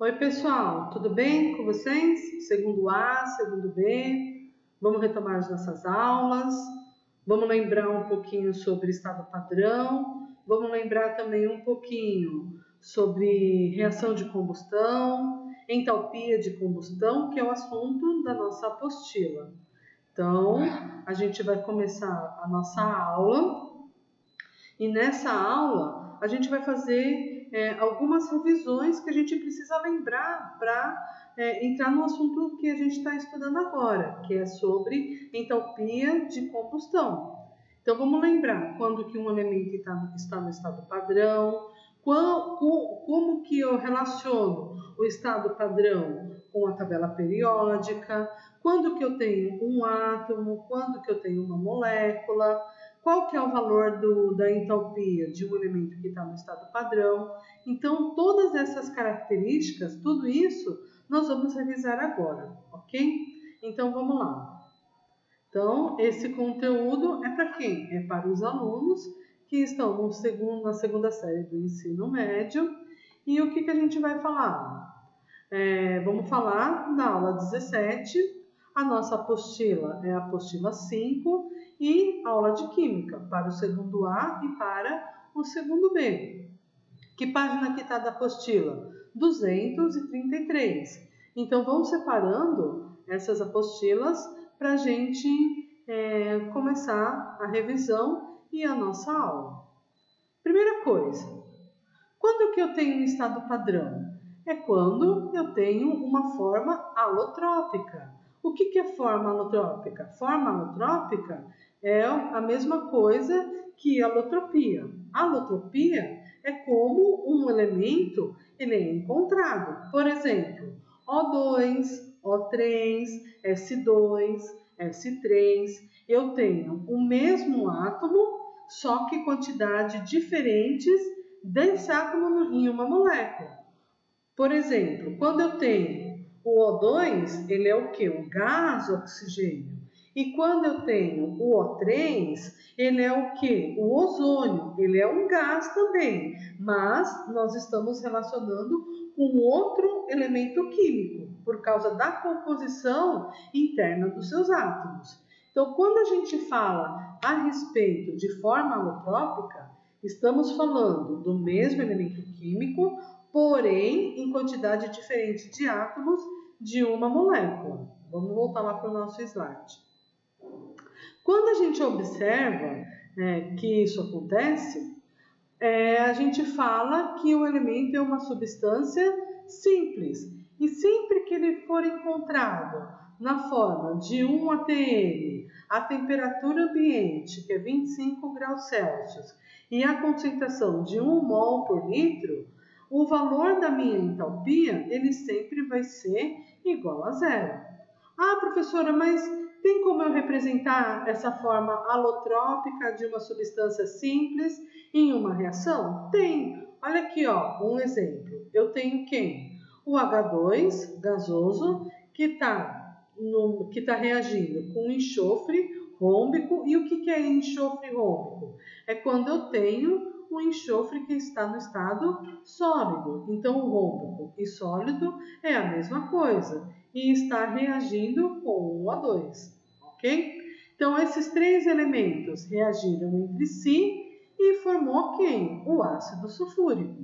Oi pessoal, tudo bem com vocês? Segundo A, segundo B, vamos retomar as nossas aulas, vamos lembrar um pouquinho sobre estado padrão, vamos lembrar também um pouquinho sobre reação de combustão, entalpia de combustão, que é o assunto da nossa apostila. Então, a gente vai começar a nossa aula e nessa aula a gente vai fazer algumas revisões que a gente precisa lembrar para entrar no assunto que a gente está estudando agora, que é sobre entalpia de combustão. Então vamos lembrar quando que um elemento está no estado padrão, como que eu relaciono o estado padrão com a tabela periódica, quando que eu tenho um átomo, quando que eu tenho uma molécula, qual que é o valor da entalpia de um elemento que está no estado padrão. Então, todas essas características, tudo isso, nós vamos revisar agora, ok? Então, vamos lá. Então, esse conteúdo é para quem? É para os alunos que estão na segunda série do ensino médio. E o que a gente vai falar? Vamos falar na aula 17, a nossa apostila é a apostila 5 e aula de Química para o segundo A e para o segundo B. Que página que está da apostila? 233. Então, vamos separando essas apostilas para a gente começar a revisão e a nossa aula. Primeira coisa, quando que eu tenho um estado padrão? É quando eu tenho uma forma alotrópica. O que é forma alotrópica? Forma alotrópica é a mesma coisa que alotropia. Alotropia é como um elemento ele é encontrado. Por exemplo, O2, O3, S2, S3. Eu tenho o mesmo átomo, só que quantidades diferentes desse átomo em uma molécula. Por exemplo, quando eu tenho o O2, ele é o que? O gás oxigênio. E quando eu tenho o O3, ele é o que? O ozônio. Ele é um gás também, mas nós estamos relacionando com outro elemento químico, por causa da composição interna dos seus átomos. Então, quando a gente fala a respeito de forma alotrópica, estamos falando do mesmo elemento químico, porém em quantidade diferente de átomos de uma molécula. Vamos voltar lá para o nosso slide. Quando a gente observa que isso acontece, a gente fala que o elemento é uma substância simples. E sempre que ele for encontrado na forma de um ATM, a temperatura ambiente, que é 25 graus Celsius, e a concentração de 1 mol por litro, o valor da minha entalpia, ele sempre vai ser igual a zero. Ah, professora, mas tem como eu representar essa forma alotrópica de uma substância simples em uma reação? Tem. Olha aqui, ó, um exemplo. Eu tenho quem? O H2 gasoso, que está reagindo com enxofre rômbico. E o que é enxofre rômbico? É quando eu tenho o enxofre que está no estado sólido. Então, o rômbico e sólido é a mesma coisa e está reagindo com o O2, ok? Então, esses três elementos reagiram entre si e formou quem? O ácido sulfúrico.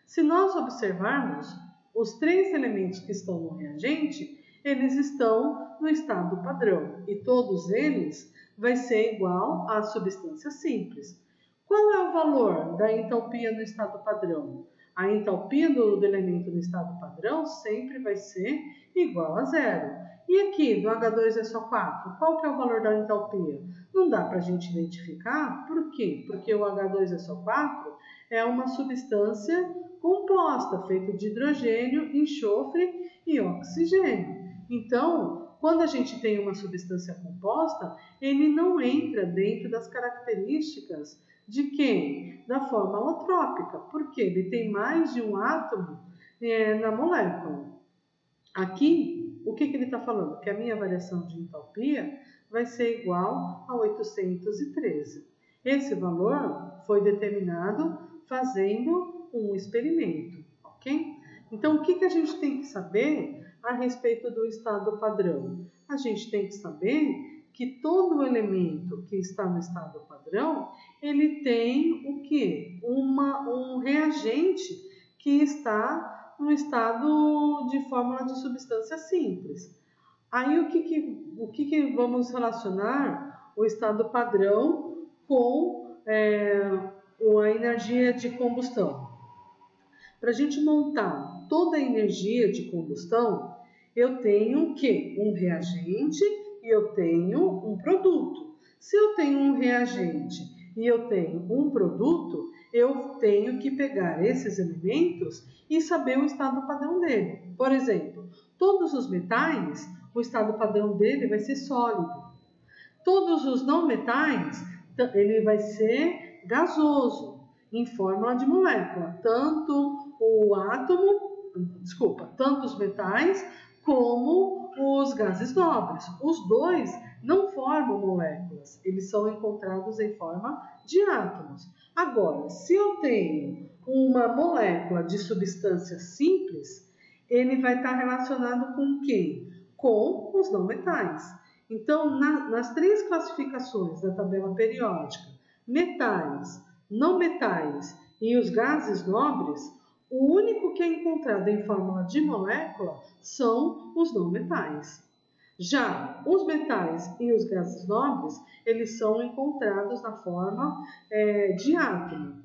Se nós observarmos, os três elementos que estão no reagente, eles estão no estado padrão e todos eles vai ser igual à substância simples. Qual é o valor da entalpia no estado padrão? A entalpia do elemento no estado padrão sempre vai ser igual a zero. E aqui, do H2SO4, qual que é o valor da entalpia? Não dá para a gente identificar. Por quê? Porque o H2SO4 é uma substância composta, feita de hidrogênio, enxofre e oxigênio. Então, quando a gente tem uma substância composta, ele não entra dentro das características de quem? Da forma alotrópica, porque ele tem mais de um átomo na molécula. Aqui, o que ele está falando? Que a minha variação de entalpia vai ser igual a 813. Esse valor foi determinado fazendo um experimento, ok? Então, o que a gente tem que saber a respeito do estado padrão? A gente tem que saber que todo elemento que está no estado padrão, ele tem o quê? Um reagente que está no estado de fórmula de substância simples. Aí, o que vamos relacionar o estado padrão com a energia de combustão? Para a gente montar toda a energia de combustão, eu tenho o quê? Um reagente e eu tenho um produto. Se eu tenho um reagente e eu tenho um produto, eu tenho que pegar esses elementos e saber o estado padrão dele. Por exemplo, todos os metais, o estado padrão dele vai ser sólido. Todos os não metais, ele vai ser gasoso, em fórmula de molécula. Tanto os metais como os gases nobres. Os dois não formam moléculas, eles são encontrados em forma de átomos. Agora, se eu tenho uma molécula de substância simples, ele vai estar relacionado com quem? Com os não metais. Então, nas três classificações da tabela periódica, metais, não metais e os gases nobres, o único que é encontrado em fórmula de molécula são os não metais. Já os metais e os gases nobres, eles são encontrados na forma de átomo.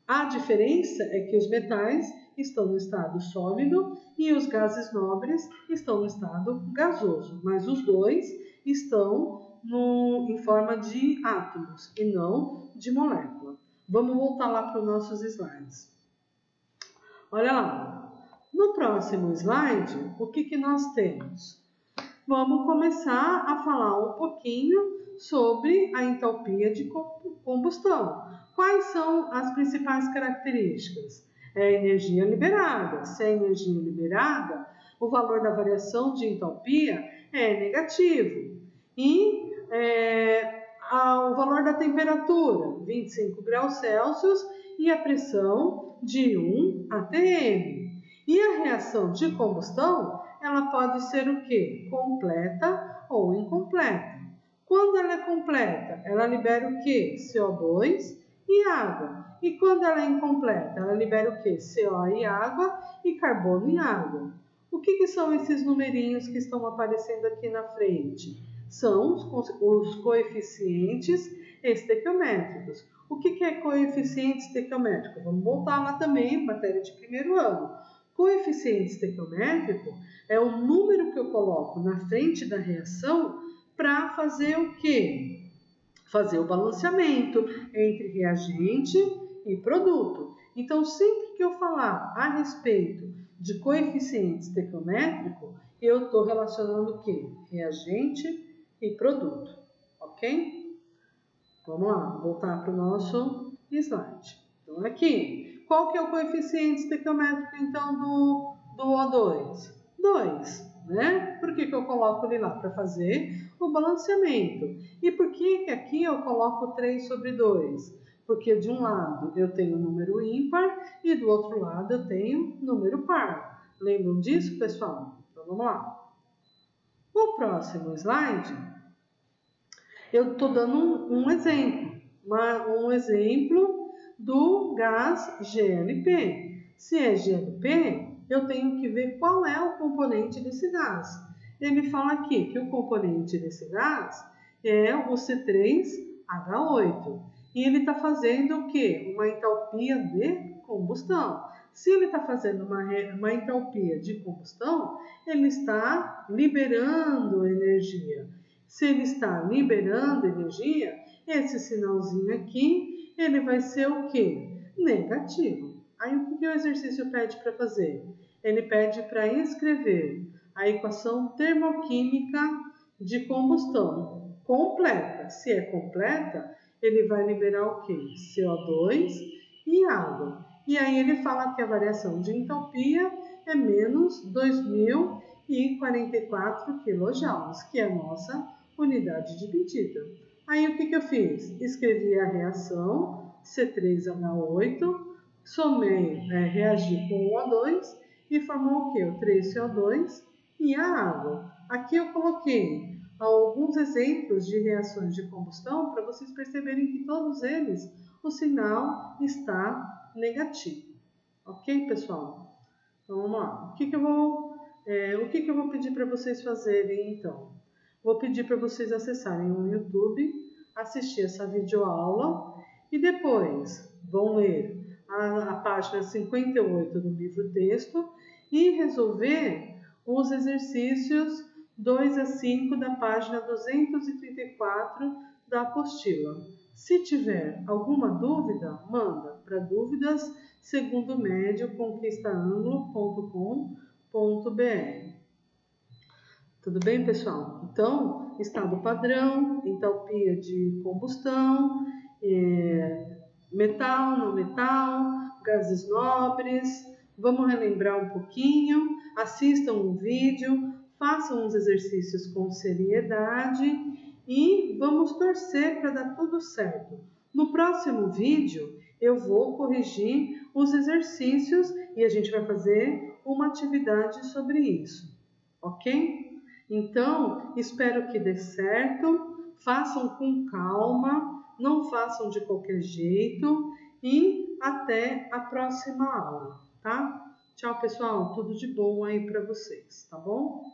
A diferença é que os metais estão no estado sólido e os gases nobres estão no estado gasoso, mas os dois estão em forma de átomos e não de molécula. Vamos voltar lá para os nossos slides. Olha lá, no próximo slide, o que nós temos? Vamos começar a falar um pouquinho sobre a entalpia de combustão. Quais são as principais características? É a energia liberada. Se é energia liberada, o valor da variação de entalpia é negativo. E o valor da temperatura, 25 graus Celsius, e a pressão de 1 atm. E a reação de combustão, ela pode ser o quê? Completa ou incompleta. Quando ela é completa, ela libera o quê? CO2 e água. E quando ela é incompleta, ela libera o quê? CO e água e carbono e água. O que são esses numerinhos que estão aparecendo aqui na frente? São os coeficientes estequiométricos. O que é coeficiente estequiométrico? Vamos voltar lá também, matéria de primeiro ano. Coeficiente estequiométrico é o número que eu coloco na frente da reação para fazer o quê? Fazer o balanceamento entre reagente e produto. Então, sempre que eu falar a respeito de coeficiente estequiométrico, eu estou relacionando o quê? Reagente e produto, ok? Vamos lá, voltar para o nosso slide. Então, aqui, qual que é o coeficiente estequiométrico, então, do O2? 2, né? Por que eu coloco ele lá? Para fazer o balanceamento. E por que aqui eu coloco 3 sobre 2? Porque de um lado eu tenho número ímpar e do outro lado eu tenho número par. Lembram disso, pessoal? Então, vamos lá. No próximo slide, eu estou dando um exemplo. Um exemplo do gás GLP. Se é GLP, eu tenho que ver qual é o componente desse gás. Ele fala aqui que o componente desse gás é o C3H8. E ele está fazendo o quê? Uma entalpia de combustão. Se ele está fazendo uma entalpia de combustão, ele está liberando energia. Se ele está liberando energia, esse sinalzinho aqui, ele vai ser o quê? Negativo. Aí o que o exercício pede para fazer? Ele pede para escrever a equação termoquímica de combustão completa. Se é completa, ele vai liberar o quê? CO2 e água. E aí ele fala que a variação de entalpia é menos 2044 kJ, que é a nossa unidade de medida. Aí o que eu fiz? Escrevi a reação C3H8, somei, reagi com o O2 e formou o que? O 3CO2 e a água. Aqui eu coloquei alguns exemplos de reações de combustão para vocês perceberem que todos eles o sinal está negativo. Ok, pessoal? Então vamos lá. O que eu vou pedir para vocês fazerem então? Vou pedir para vocês acessarem o YouTube, assistir essa videoaula e depois vão ler a página 58 do livro texto e resolver os exercícios 2 a 5 da página 234 da apostila. Se tiver alguma dúvida, manda para dúvidas@conquistaanglo.com.br. Tudo bem, pessoal? Então, estado padrão, entalpia de combustão, metal, não metal, gases nobres. Vamos relembrar um pouquinho, assistam um vídeo, façam os exercícios com seriedade e vamos torcer para dar tudo certo. No próximo vídeo, eu vou corrigir os exercícios e a gente vai fazer uma atividade sobre isso, ok? Então, espero que dê certo, façam com calma, não façam de qualquer jeito e até a próxima aula, tá? Tchau, pessoal, tudo de bom aí para vocês, tá bom?